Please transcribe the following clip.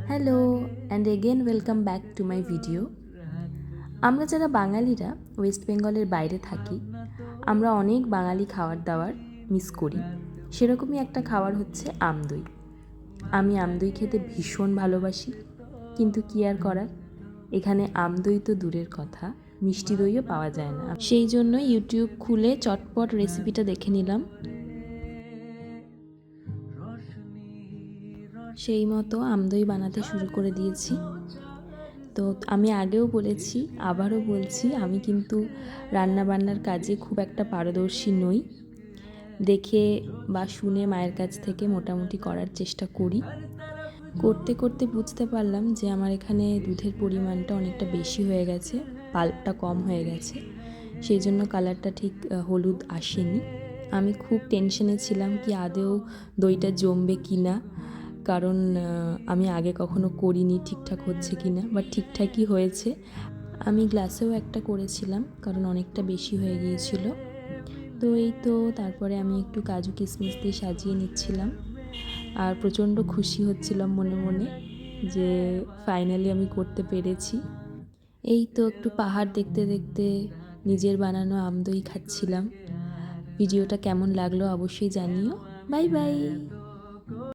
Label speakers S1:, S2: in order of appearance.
S1: Hello and again welcome back to my video. আমরা যারা বাঙালিরা ওয়েস্ট বেঙ্গলের বাইরে থাকি, আমরা অনেক বাঙালি খাবার দাবার মিস করি। সেরকমই একটা খাবার হচ্ছে আমদই। আমি আমদই খেতে ভীষণ ভালোবাসি, কিন্তু কী আর করার, এখানে আমদই তো দূরের কথা, মিষ্টি দইও পাওয়া যায় না। সেই জন্য ইউটিউব খুলে চটপট রেসিপিটা দেখে নিলাম। সেই মতো আমদই বানাতে শুরু করে দিয়েছি। তো আমি আগেও বলেছি, আবারও বলছি, আমি কিন্তু রান্নাবান্নার কাজে খুব একটা পারদর্শী নই। দেখে বা শুনে মায়ের কাছ থেকে মোটামুটি করার চেষ্টা করি। করতে করতে বুঝতে পারলাম যে আমার এখানে দুধের পরিমাণটা অনেকটা বেশি হয়ে গেছে, পাল্পটা কম হয়ে গেছে, সেই জন্য কালারটা ঠিক হলুদ আসেনি। আমি খুব টেনশনে ছিলাম কি আদৌ দইটা জমবে কি না, কারণ আমি আগে কখনো করিনি, ঠিকঠাক হচ্ছে কি না, বাট ঠিকঠাকই হয়েছে। আমি গ্লাসেও একটা করেছিলাম কারণ অনেকটা বেশি হয়ে গিয়েছিল। তো এই তো তারপরে আমি একটু কাজু কিশমিশ দিয়ে সাজিয়ে নিচ্ছিলাম, আর প্রচণ্ড খুশি হচ্ছিলাম মনে মনে যে ফাইনালি আমি করতে পেরেছি। এই তো একটু পাহাড় দেখতে দেখতে নিজের বানানো আমদই খাচ্ছিলাম। ভিডিওটা কেমন লাগলো অবশ্যই জানিও। Bye bye.